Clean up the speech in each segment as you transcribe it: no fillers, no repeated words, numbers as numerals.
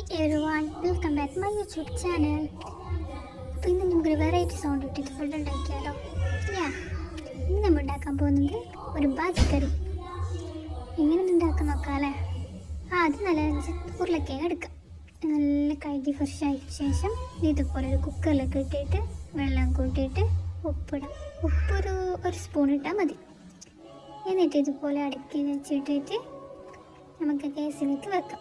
Hi everyone, welcome back my YouTube channel. അപ്പോൾ ഇന്ന് നമുക്കൊരു വെറൈറ്റി സൗണ്ട് ഇട്ടിട്ട് ഫുഡ് ഉണ്ടാക്കിയാലോ? ഇന്ന് നമ്മൾ ഉണ്ടാക്കാൻ പോകുന്നത് ഒരു ബാജിക്കറി. എങ്ങനെ ഉണ്ടാക്കാൻ നോക്കാമല്ലേ? ആദ്യം നല്ല ഉരുളക്കിഴങ്ങ് എടുക്കാം. നല്ല കഴുകി ഫ്രഷ് ആയ ശേഷം ഇതുപോലെ ഒരു കുക്കറിലേക്ക് ഇട്ടിട്ട് വെള്ളം കൂട്ടിയിട്ട് ഉപ്പിടാം. ഒരു സ്പൂൺ ഇട്ടാൽ മതി. എന്നിട്ട് ഇതുപോലെ അടുക്കി വെച്ചിട്ടിട്ട് നമുക്ക് ഗ്യാസിലേക്ക് വെക്കാം.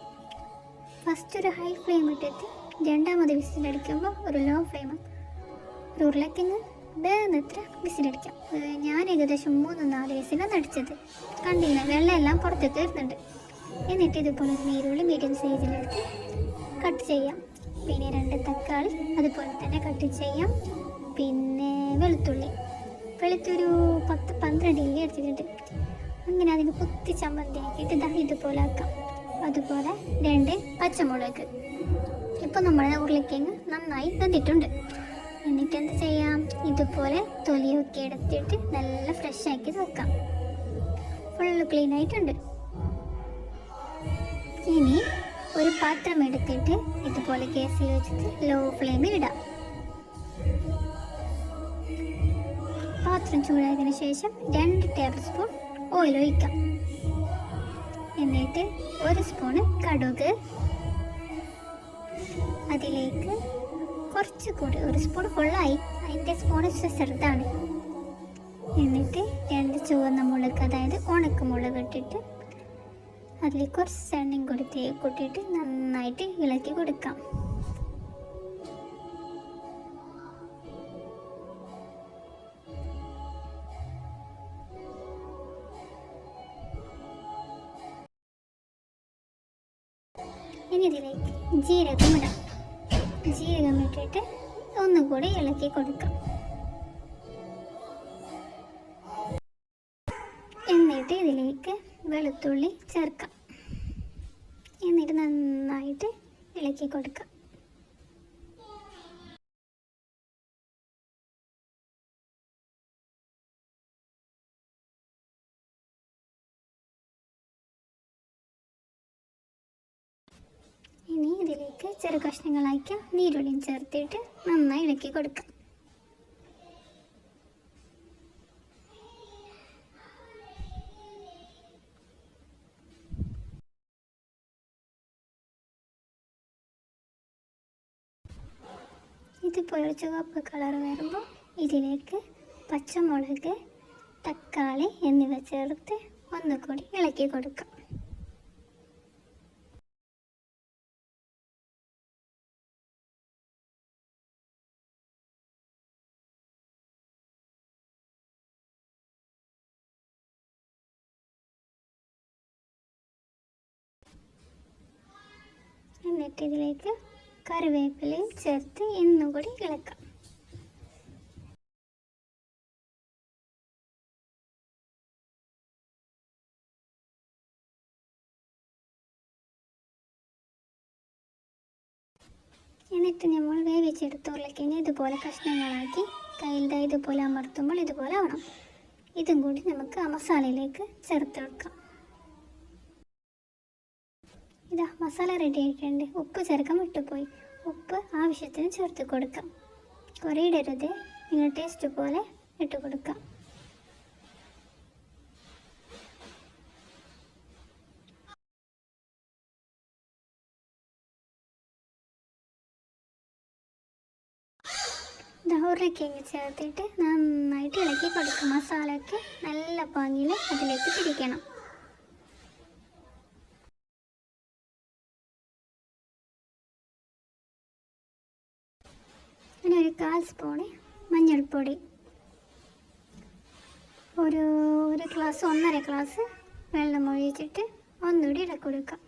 ഫസ്റ്റ് ഒരു ഹൈ ഫ്ലെയിം ഇട്ടിട്ട് രണ്ടാമത് വിസിലടിക്കുമ്പോൾ ഒരു ലോ ഫ്ലെയിം. ഒരു ഉരുളക്കിഴങ്ങ് വേഗത്ര വിസിലടിക്കാം. ഞാൻ ഏകദേശം 3-4 വിസിലാണ് അടിച്ചത്. കണ്ടില്ല, വെള്ളമെല്ലാം പുറത്തേക്ക് വരുന്നുണ്ട്. എന്നിട്ട് ഇതുപോലെ ഒരു നീരുള്ളി മീഡിയം സൈസിലെടുത്ത് കട്ട് ചെയ്യാം. പിന്നെ 2 തക്കാളി അതുപോലെ തന്നെ കട്ട് ചെയ്യാം. പിന്നെ വെളുത്തുള്ളി ഒരു 10-12 ഇല്ലി എടുത്തിട്ടുണ്ട്. അങ്ങനെ അതിന് കുത്തി ചമ്മന്തിയാക്കിയിട്ട് ഇതുപോലെ ആക്കാം. അതുപോലെ 2 പച്ചമുളക്. ഇപ്പോൾ നമ്മുടെ ഉരുളക്കിഴങ്ങ് നന്നായി വെന്തിട്ടുണ്ട്. എന്നിട്ട് എന്ത് ചെയ്യാം, ഇതുപോലെ തൊലിയൊക്കെ എടുത്തിട്ട് നല്ല ഫ്രഷ് ആക്കി വെക്കാം. ഫുള്ള് ക്ലീൻ ആയിട്ടുണ്ട്. ഇനി ഒരു പാത്രം എടുത്തിട്ട് ഇതുപോലെ ഗ്യാസിൽ വെച്ചിട്ട് ലോ ഫ്ലെയിമിൽ ഇടാം. പാത്രം ചൂടായതിനു ശേഷം 2 ടേബിൾ സ്പൂൺ ഓയിൽ ഒഴിക്കാം. എന്നിട്ട് 1 സ്പൂണ് കടുക്, അതിലേക്ക് കുറച്ചുകൂടി 1 സ്പൂൺ ഫുള്ളായി, അതിൻ്റെ സ്പൂൺ ചെറുതാണ്. എന്നിട്ട് 2 ചുവന്ന മുളക്, അതായത് ഉണക്കമുളക് ഇട്ടിട്ട് അതിൽ കുറച്ച് എണ്ണയും കൂട്ടിയിട്ട് നന്നായിട്ട് ഇളക്കി കൊടുക്കാം. ഇനി ഇതിലേക്ക് ജീരകം ഇടാം. ജീരകം ഇട്ടിട്ട് ഒന്നുകൂടി ഇളക്കി കൊടുക്കാം. എന്നിട്ട് ഇതിലേക്ക് വെളുത്തുള്ളി ചേർക്കാം. എന്നിട്ട് നന്നായിട്ട് ഇളക്കി കൊടുക്കാം. ഇനി ഇതിലേക്ക് ചെറു കഷ്ണങ്ങളാക്കി നീരുള്ളിയും ചേർത്തിട്ട് നന്നായി ഇളക്കി കൊടുക്കാം. ഇതുപോലെ ചുവപ്പ് കളർ വരുമ്പോൾ ഇതിലേക്ക് പച്ചമുളക്, തക്കാളി എന്നിവ ചേർത്ത് ഒന്നുകൂടി ഇളക്കി കൊടുക്കാം. എന്നിട്ട് ഇതിലേക്ക് കറിവേപ്പിലയും ചേർത്ത് ഇന്നുകൂടി ഇളക്കാം. എന്നിട്ട് നമ്മൾ വേവിച്ചെടുത്ത ഉരുളക്കിഴങ്ങ് ഇതുപോലെ കഷ്ണങ്ങളാക്കി കയ്യിൽ ഇതുപോലെ അമർത്തുമ്പോൾ ഇതുപോലെ ആവണം. ഇതും കൂടി നമുക്ക് ആ മസാലയിലേക്ക് ചേർത്ത് വെക്കാം. മസാല റെഡി ആയിട്ടുണ്ട്. ഉപ്പ് ചേർക്കാൻ വിട്ടുപോയി. ഉപ്പ് ആവശ്യത്തിന് ചേർത്ത് കൊടുക്കാം. കുറേ ഇടരുത്, നിങ്ങൾ ടേസ്റ്റ് പോലെ ഇട്ട് കൊടുക്കാം. ഉരുളക്കിഴങ്ങ് ചേർത്തിട്ട് നന്നായിട്ട് ഇളക്കി കൊടുക്കും. മസാലയൊക്കെ നല്ല പാങ്ങിൽ അതിലേക്ക് പിടിക്കണം. പിന്നെ ഒരു 1/4 സ്പൂണ് മഞ്ഞൾപ്പൊടി, ഒരു ഗ്ലാസ് 1.5 ഗ്ലാസ് വെള്ളം ഒഴിച്ചിട്ട് ഒന്നുകൂടി ഇളക്കി കൊടുക്കാം.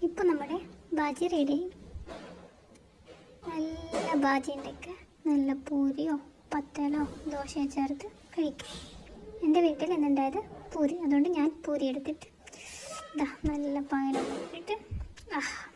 ഇപ്പം നമ്മുടെ ബാജി റെഡി. നല്ല ബാജി ഉണ്ടാക്കുക. നല്ല പൂരിയോ പത്തലോ ദോശയോ ചേർത്ത് കഴിക്കാം. എൻ്റെ വീട്ടിൽ ഇന്നുണ്ടായത് പൂരി, അതുകൊണ്ട് ഞാൻ പൂരി എടുത്തിട്ട് നല്ല പായലൊക്കെ ഇട്ടിട്ട് ആ